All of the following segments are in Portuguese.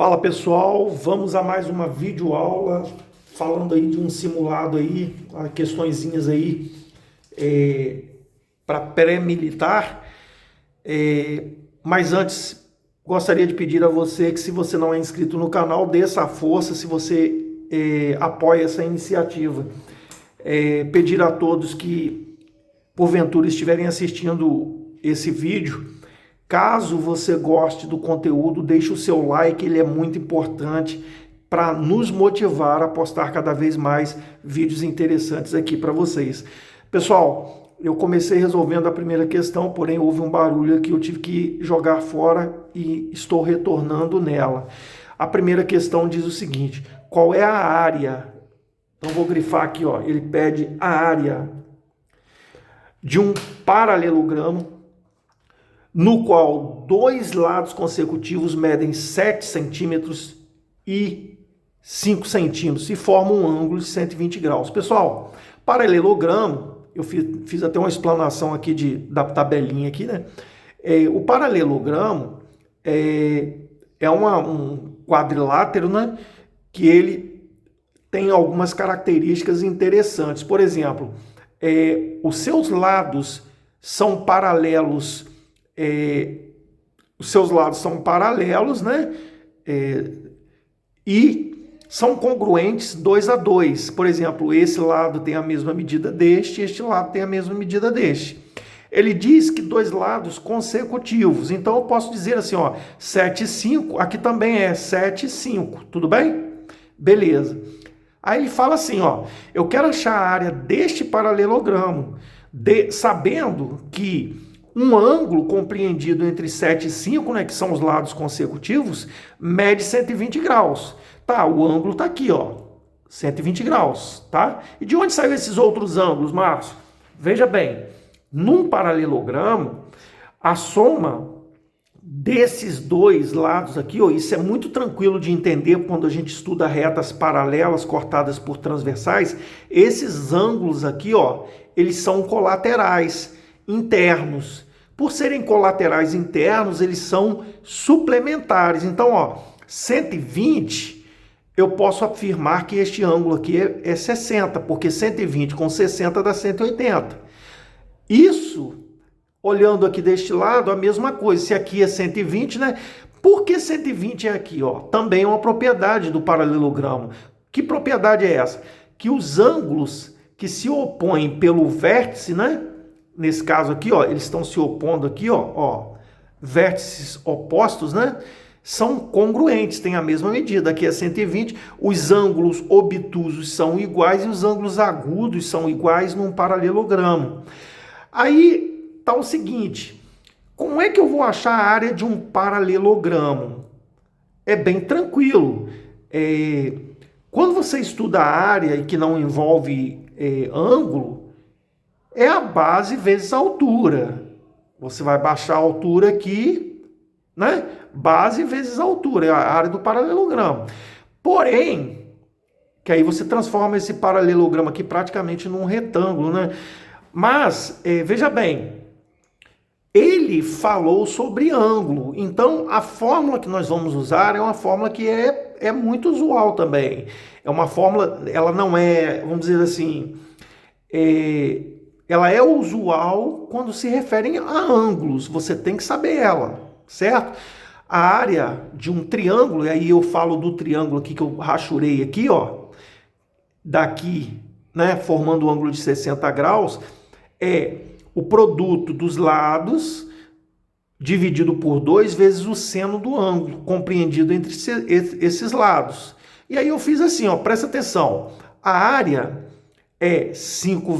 Fala pessoal, vamos a mais uma videoaula falando aí de um simulado aí, questõezinhas aí para pré-militar. Mas antes, gostaria de pedir a você que, se você não é inscrito no canal, dê essa força, se você apoia essa iniciativa. Pedir a todos que porventura estiverem assistindo esse vídeo, caso você goste do conteúdo, deixe o seu like, ele é muito importante para nos motivar a postar cada vez mais vídeos interessantes aqui para vocês. Pessoal, eu comecei resolvendo a primeira questão, porém houve um barulho aqui, eu tive que jogar fora e estou retornando nela. A primeira questão diz o seguinte: qual é a área? Então vou grifar aqui, ó, ele pede a área de um paralelogramo no qual dois lados consecutivos medem 7 centímetros e 5 centímetros e formam um ângulo de 120 graus. Pessoal, paralelogramo, eu fiz até uma explanação aqui da tabelinha aqui, né? O paralelogramo é um quadrilátero, né? Que ele tem algumas características interessantes. Por exemplo, os seus lados são paralelos. Os seus lados são paralelos, né? E são congruentes 2 a 2. Por exemplo, esse lado tem a mesma medida deste, este lado tem a mesma medida deste. Ele diz que dois lados consecutivos. Então eu posso dizer assim, ó, 7 e 5, aqui também é 7 e 5, tudo bem? Beleza. Aí ele fala assim, ó, eu quero achar a área deste paralelogramo, sabendo que um ângulo compreendido entre 7 e 5, né, que são os lados consecutivos, mede 120 graus. Tá, o ângulo tá aqui, ó, 120 graus, tá? E de onde saíram esses outros ângulos, Márcio? Veja bem, num paralelogramo, a soma desses dois lados aqui, ó, isso é muito tranquilo de entender quando a gente estuda retas paralelas cortadas por transversais. Esses ângulos aqui, ó, eles são colaterais internos. Por serem colaterais internos, eles são suplementares. Então, ó, 120, eu posso afirmar que este ângulo aqui é 60, porque 120 com 60 dá 180. Isso, olhando aqui deste lado, a mesma coisa. Se aqui é 120, né? Por que 120 é aqui, ó? Também é uma propriedade do paralelogramo. Que propriedade é essa? Que os ângulos que se opõem pelo vértice, né? Nesse caso aqui, ó, eles estão se opondo aqui, ó, vértices opostos, né? São congruentes, têm a mesma medida. Aqui é 120, os ângulos obtusos são iguais e os ângulos agudos são iguais num paralelogramo. Aí tá o seguinte, como é que eu vou achar a área de um paralelogramo? É bem tranquilo. Quando você estuda a área e que não envolve ângulo, é a base vezes a altura. Você vai baixar a altura aqui, né? Base vezes a altura, é a área do paralelogramo. Porém, que aí você transforma esse paralelogramo aqui praticamente num retângulo, né? Mas, veja bem, ele falou sobre ângulo. Então, a fórmula que nós vamos usar é uma fórmula que é muito usual também. É uma fórmula, ela não é, vamos dizer assim, ela é usual quando se referem a ângulos. Você tem que saber ela, certo? A área de um triângulo, e aí eu falo do triângulo aqui que eu rachurei aqui, ó, daqui, né, formando um ângulo de 60 graus, é o produto dos lados dividido por 2 vezes o seno do ângulo, compreendido entre esses lados. E aí eu fiz assim, ó, presta atenção, a área é 5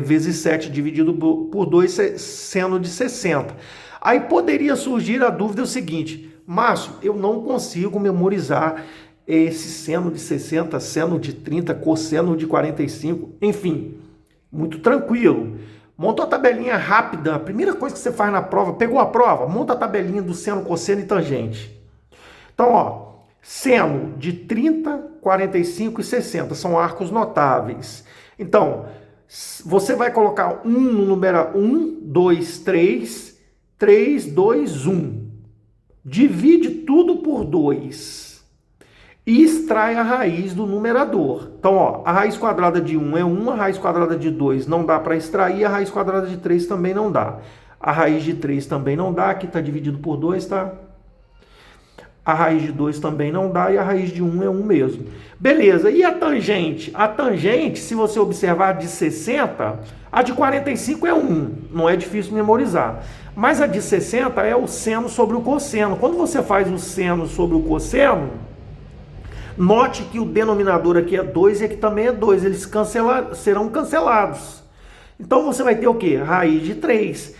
vezes 7 dividido por 2, seno de 60. Aí poderia surgir a dúvida seguinte: Márcio, eu não consigo memorizar esse seno de 60, seno de 30, cosseno de 45, enfim, muito tranquilo. Monta uma tabelinha rápida, a primeira coisa que você faz na prova, pegou a prova, monta a tabelinha do seno, cosseno e tangente. Então, ó, seno de 30, 45 e 60 são arcos notáveis. Então, você vai colocar 1 no numeral 1, 2, 3, 3, 2, 1. Divide tudo por 2. e extrai a raiz do numerador. Então, ó, a raiz quadrada de 1 é 1, a raiz quadrada de 2 não dá para extrair, a raiz quadrada de 3 também não dá. A raiz de 3 também não dá, aqui está dividido por 2, tá? A raiz de 2 também não dá e a raiz de 1 é 1 mesmo. Beleza, e a tangente? A tangente, se você observar de 60, a de 45 é 1, não é difícil memorizar. Mas a de 60 é o seno sobre o cosseno. Quando você faz o seno sobre o cosseno, note que o denominador aqui é 2 e aqui também é 2, eles serão cancelados. Então você vai ter o quê? Raiz de 3.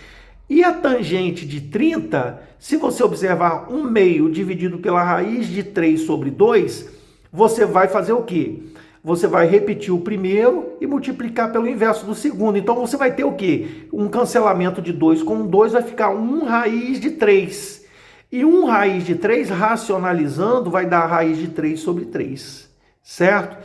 E a tangente de 30, se você observar 1/2 dividido pela raiz de 3 sobre 2, você vai fazer o quê? Você vai repetir o primeiro e multiplicar pelo inverso do segundo. Então você vai ter o quê? Um cancelamento de 2 com 2 vai ficar 1 raiz de 3. E 1 raiz de 3, racionalizando, vai dar a raiz de 3 sobre 3. Certo?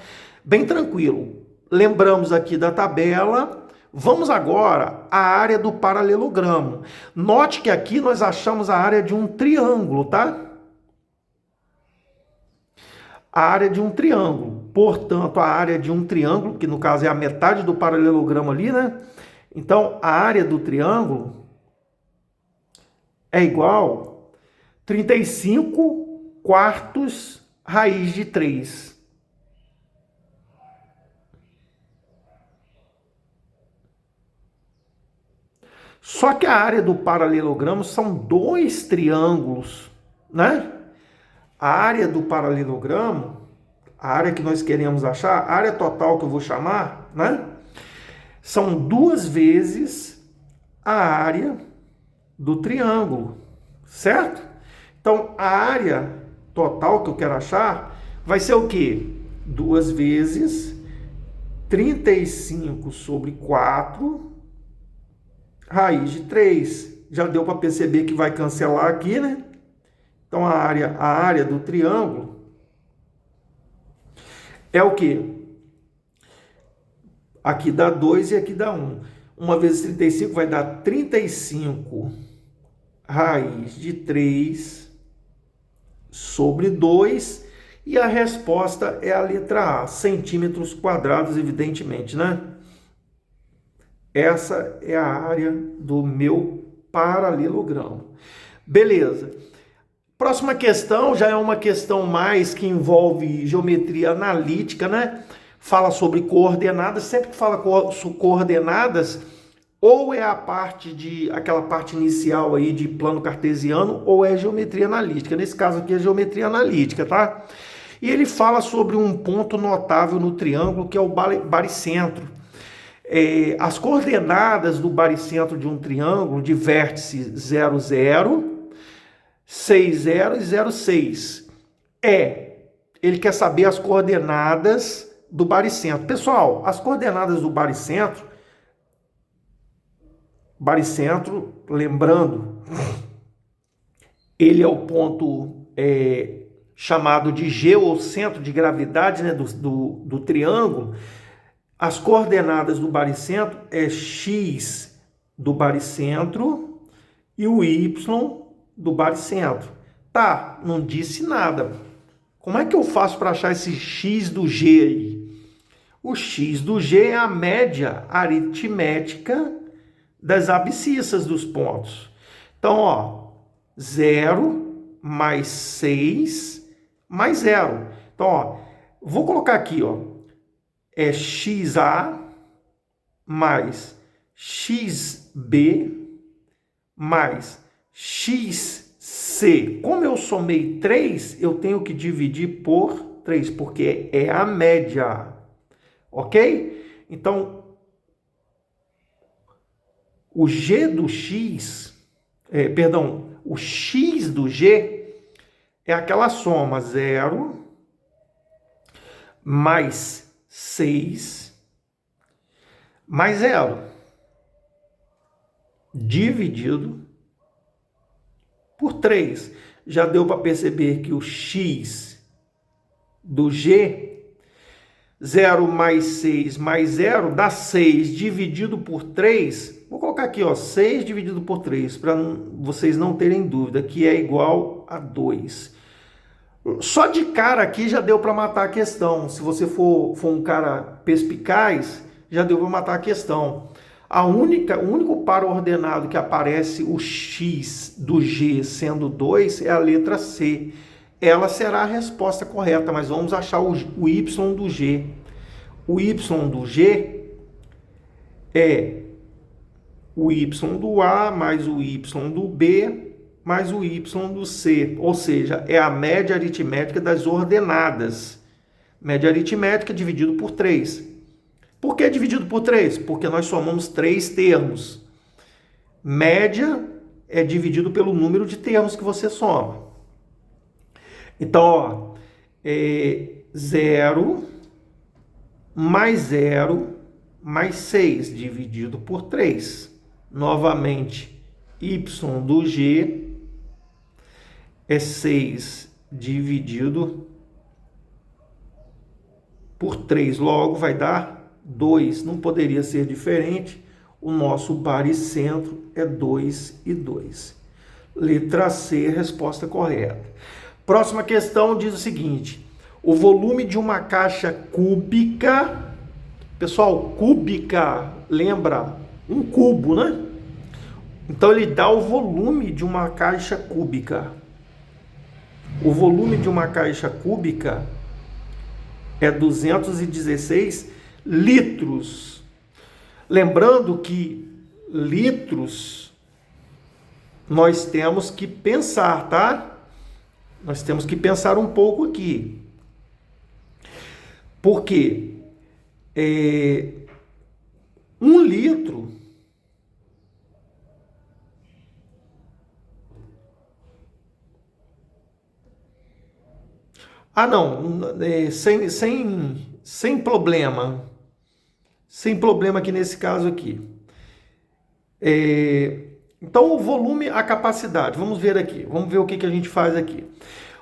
Bem tranquilo. Lembramos aqui da tabela. Vamos agora à área do paralelogramo. Note que aqui nós achamos a área de um triângulo, tá? A área de um triângulo. Portanto, a área de um triângulo, que no caso é a metade do paralelogramo ali, né? Então, a área do triângulo é igual a 35 quartos raiz de 3. Só que a área do paralelogramo são 2 triângulos, né? A área do paralelogramo, a área que nós queremos achar, a área total que eu vou chamar, né? São 2 vezes a área do triângulo, certo? Então, a área total que eu quero achar vai ser o quê? 2 vezes 35 sobre 4 raiz de 3. Já deu para perceber que vai cancelar aqui, né? Então, a área do triângulo é o quê? Aqui dá 2 e aqui dá 1. 1 vezes 35 vai dar 35 raiz de 3 sobre 2. E a resposta é a letra A, centímetros quadrados, evidentemente, né? Essa é a área do meu paralelogramo. Beleza. Próxima questão já é uma questão mais que envolve geometria analítica, né? Fala sobre coordenadas. Sempre que fala coordenadas, ou é aquela parte inicial aí de plano cartesiano, ou é geometria analítica. Nesse caso aqui é geometria analítica, tá? E ele fala sobre um ponto notável no triângulo, que é o baricentro. As coordenadas do baricentro de um triângulo de vértice 0, 0, 6, 0 e 0, 6. Ele quer saber as coordenadas do baricentro. Pessoal, as coordenadas do baricentro, lembrando, ele é o ponto chamado de G, ou centro de gravidade, né, do triângulo. As coordenadas do baricentro é x do baricentro e o y do baricentro. Tá, não disse nada. Como é que eu faço para achar esse x do g aí? O x do g é a média aritmética das abscissas dos pontos. Então, ó, 0 mais 6 mais 0. Então, ó, vou colocar aqui, ó. É XA mais XB mais XC. Como eu somei 3, eu tenho que dividir por 3, porque é a média. Ok? Então, o G do X, o X do G é aquela soma 0 mais 6 mais 0 dividido por 3. Já deu para perceber que o x do g, 0 mais 6 mais 0, dá 6 dividido por 3. Vou colocar aqui, ó, 6 dividido por 3, para vocês não terem dúvida, que é igual a 2. Só de cara aqui já deu para matar a questão. Se você for um cara perspicaz, já deu para matar a questão. O único par ordenado que aparece o x do g sendo 2 é a letra C. Ela será a resposta correta, mas vamos achar o y do g. O y do g é o y do A mais o y do B mais o y do C, ou seja, é a média aritmética das ordenadas. Média aritmética dividido por 3. Por que dividido por 3? Porque nós somamos 3 termos. Média é dividido pelo número de termos que você soma. Então, ó, 0 mais 6 dividido por 3. Novamente, y do g é 6 dividido por 3. Logo, vai dar 2. Não poderia ser diferente. O nosso baricentro é 2 e 2. Letra C, resposta correta. Próxima questão diz o seguinte. O volume de uma caixa cúbica... Pessoal, cúbica lembra um cubo, né? Então, ele dá o volume de uma caixa cúbica. O volume de uma caixa cúbica é 216 litros. Lembrando que litros nós temos que pensar, tá? Nós temos que pensar um pouco aqui. Porque 1 litro sem problema. Sem problema aqui nesse caso aqui. Então, o volume, a capacidade. Vamos ver aqui. Vamos ver o que a gente faz aqui.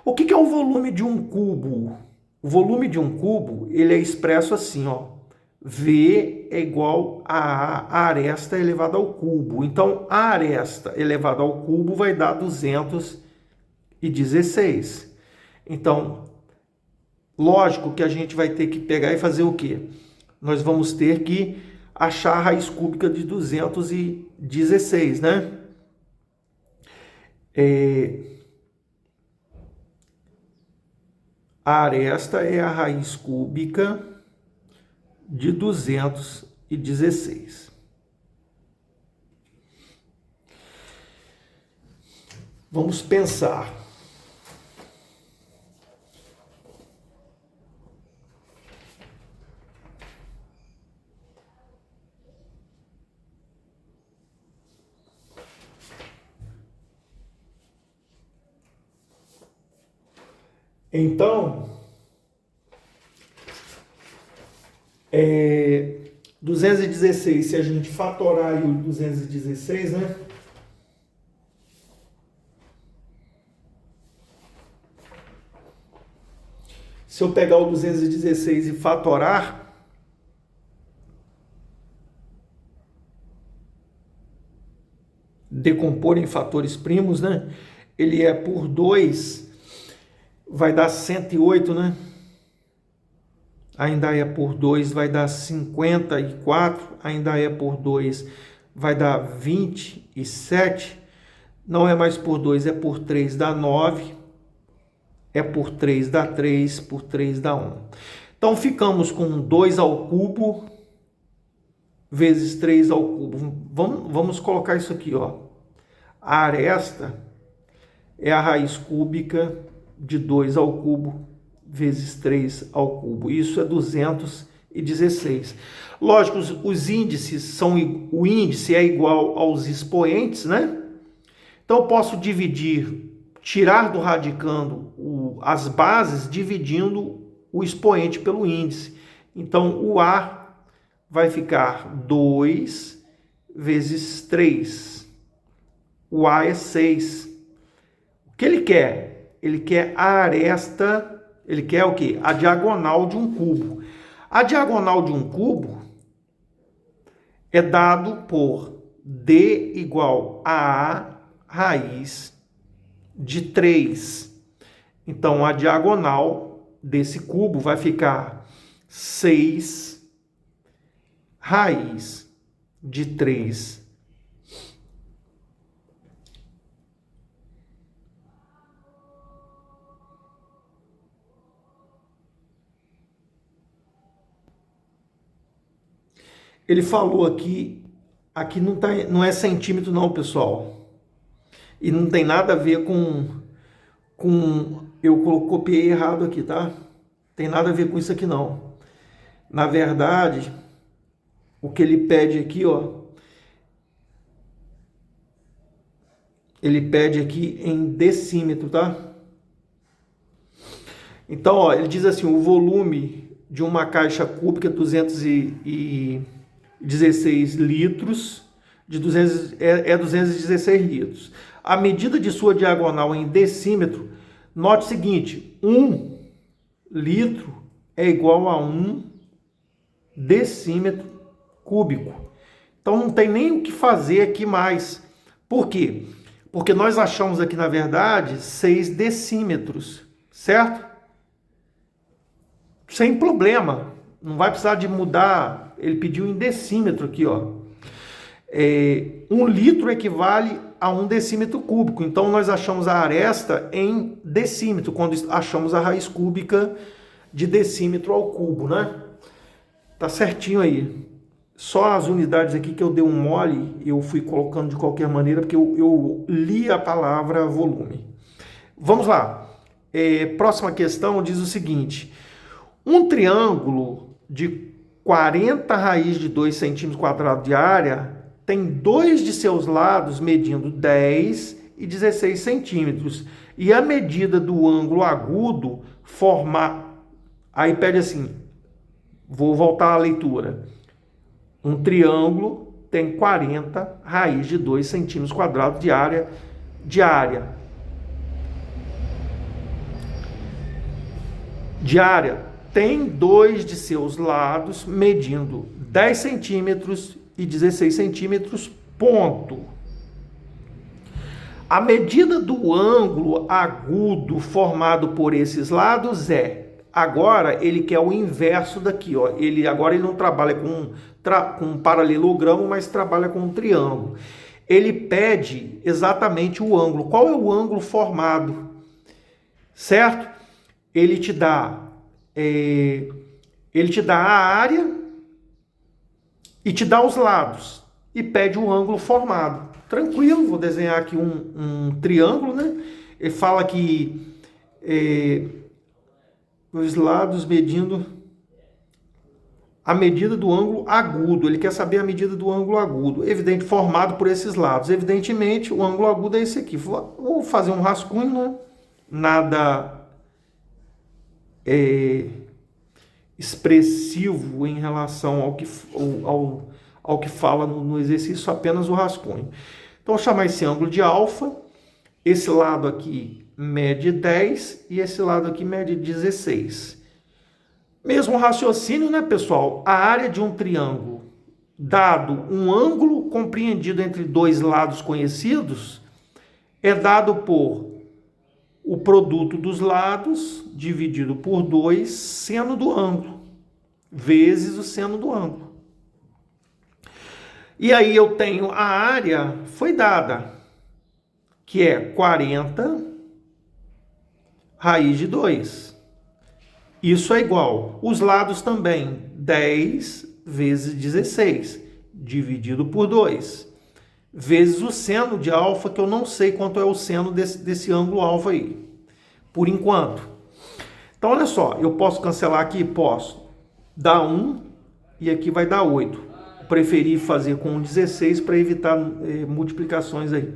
O que é o volume de um cubo? O volume de um cubo, ele é expresso assim, ó. V é igual a aresta elevada ao cubo. Então, a aresta elevada ao cubo vai dar 216. Então, lógico que a gente vai ter que pegar e fazer o quê? Nós vamos ter que achar a raiz cúbica de 216, né? A aresta é a raiz cúbica de 216. Vamos pensar. Então, 216, se a gente fatorar aí o 216, né? Se eu pegar o 216 e fatorar, decompor em fatores primos, né? Ele é por 2, vai dar 108, né? Ainda é por 2, vai dar 54. Ainda é por 2, vai dar 27. Não é mais por 2, é por 3, dá 9. É por 3, dá 3. Por 3, dá 1. Então, ficamos com 2 ao cubo vezes 3 ao cubo. Vamos colocar isso aqui, ó. A aresta é a raiz cúbica de 2 ao cubo vezes 3 ao cubo. Isso é 216. Lógico, os índices são... O índice é igual aos expoentes, né? Então, eu posso tirar do radicando as bases, dividindo o expoente pelo índice. Então, o A vai ficar 2 vezes 3. O A é 6. O que ele quer? Ele quer a aresta... Ele quer o quê? A diagonal de um cubo. A diagonal de um cubo é dado por D igual a raiz de 3. Então, a diagonal desse cubo vai ficar 6 raiz de 3. Ele falou aqui não é centímetro não, pessoal. E não tem nada a ver com eu copiei errado aqui, tá? Tem nada a ver com isso aqui não. Na verdade, o que ele pede aqui, ó, ele pede aqui em decímetro, tá? Então, ó, ele diz assim, o volume de uma caixa cúbica 216 litros, de 216 litros. A medida de sua diagonal em decímetro, note o seguinte, 1 litro é igual a 1 decímetro cúbico. Então não tem nem o que fazer aqui mais. Por quê? Porque nós achamos aqui, na verdade, 6 decímetros, certo? Sem problema. Não vai precisar de mudar. Ele pediu em decímetro aqui, ó. 1 litro equivale a 1 decímetro cúbico. Então, nós achamos a aresta em decímetro, quando achamos a raiz cúbica de decímetro ao cubo, né? Tá certinho aí. Só as unidades aqui que eu dei um mole, eu fui colocando de qualquer maneira, porque eu li a palavra volume. Vamos lá. Próxima questão diz o seguinte. Um triângulo de 40 raiz de 2 centímetros quadrados de área tem dois de seus lados medindo 10 e 16 centímetros. E a medida do ângulo agudo formar... Aí pede assim, vou voltar à leitura. Um triângulo tem 40 raiz de 2 centímetros quadrados de área. Tem dois de seus lados medindo 10 centímetros e 16 centímetros, ponto. A medida do ângulo agudo formado por esses lados agora ele quer o inverso daqui, ó. Agora ele não trabalha com um paralelogramo, mas trabalha com um triângulo. Ele pede exatamente o ângulo. Qual é o ângulo formado? Certo? Ele te dá a área e te dá os lados e pede o ângulo formado. Tranquilo, vou desenhar aqui um triângulo, né? Ele fala que os lados medindo a medida do ângulo agudo. Ele quer saber a medida do ângulo agudo, evidente, formado por esses lados. Evidentemente, o ângulo agudo é esse aqui. Vou fazer um rascunho, né? Nada expressivo em relação ao que fala no exercício, apenas o rascunho. Então, vou chamar esse ângulo de alfa. Esse lado aqui mede 10 e esse lado aqui mede 16. Mesmo raciocínio, né, pessoal? A área de um triângulo, dado um ângulo compreendido entre dois lados conhecidos, é dado por o produto dos lados dividido por 2, seno do ângulo, vezes o seno do ângulo. E aí eu tenho a área, foi dada, que é 40 raiz de 2. Isso é igual, os lados também, 10 vezes 16, dividido por 2, vezes o seno de alfa, que eu não sei quanto é o seno desse ângulo alfa aí, por enquanto. Então, olha só, eu posso cancelar aqui? Posso. Dá 1 e aqui vai dar 8. Preferi fazer com 16 para evitar multiplicações aí.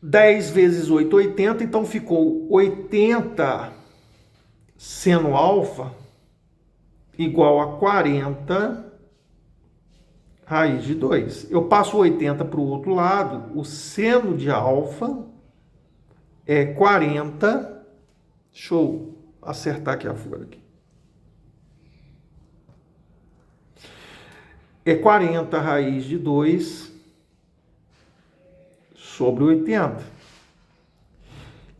10 vezes 8, 80, então ficou 80 seno alfa igual a 40 raiz de 2. Eu passo 80 para o outro lado, o seno de alfa é 40, deixa eu acertar aqui a folha aqui. É 40 raiz de 2 sobre 80.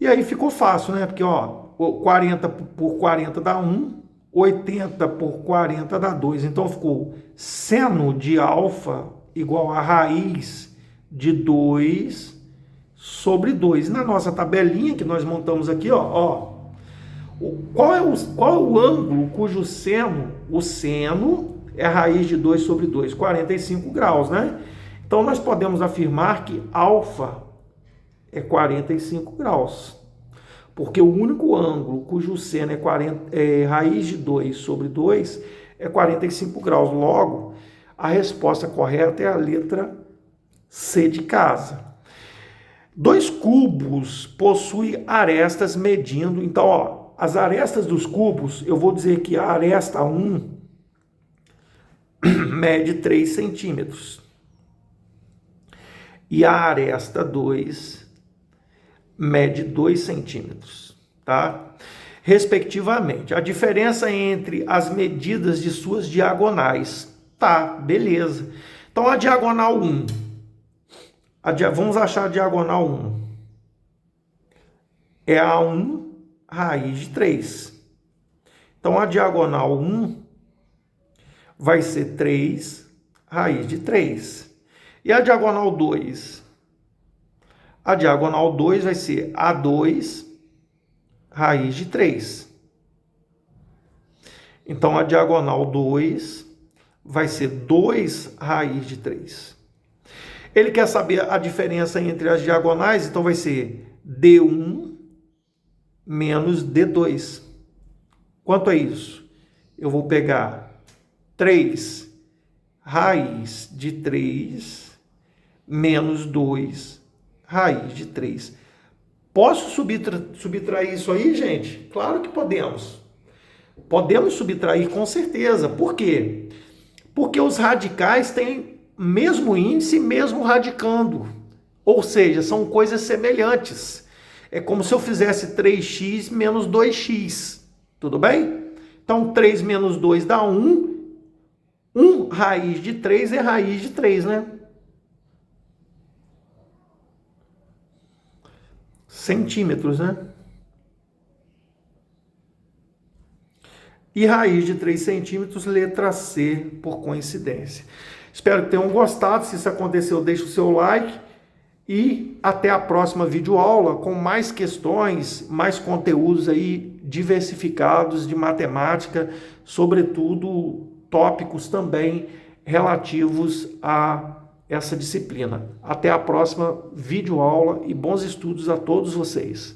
E aí ficou fácil, né? Porque, ó, 40 por 40 dá 1, 80 por 40 dá 2. Então ficou seno de alfa igual a raiz de 2 sobre 2. Na nossa tabelinha que nós montamos aqui, ó, qual é o ângulo cujo seno, o seno é raiz de 2 sobre 2? 45 graus, né? Então nós podemos afirmar que alfa é 45 graus. Porque o único ângulo cujo seno é raiz de 2 sobre 2 é 45 graus. Logo, a resposta correta é a letra C de casa. 2 cubos possuem arestas medindo. Então, ó, as arestas dos cubos, eu vou dizer que a aresta 1 mede 3 centímetros. E a aresta 2 mede 2 centímetros, tá? Respectivamente. A diferença entre as medidas de suas diagonais. Tá, beleza. Então, a diagonal 1. Vamos achar a diagonal 1. É a 1 raiz de 3. Então, a diagonal 1 vai ser 3 raiz de 3. E a diagonal 2? A diagonal 2 vai ser A2 raiz de 3. Então, a diagonal 2 vai ser 2 raiz de 3. Ele quer saber a diferença entre as diagonais, então vai ser D1 menos D2. Quanto é isso? Eu vou pegar 3 raiz de 3 menos 2 raiz de 3. Posso subtrair isso aí, gente? Claro que podemos. Podemos subtrair com certeza. Por quê? Porque os radicais têm mesmo índice, mesmo radicando. Ou seja, são coisas semelhantes. É como se eu fizesse 3x menos 2x. Tudo bem? Então, 3 menos 2 dá 1. 1 raiz de 3 é raiz de 3, né? Centímetros, né? E raiz de 3 centímetros, letra C, por coincidência. Espero que tenham gostado. Se isso aconteceu, deixe o seu like. E até a próxima videoaula com mais questões, mais conteúdos aí diversificados de matemática, sobretudo tópicos também relativos a essa disciplina. Até a próxima videoaula e bons estudos a todos vocês.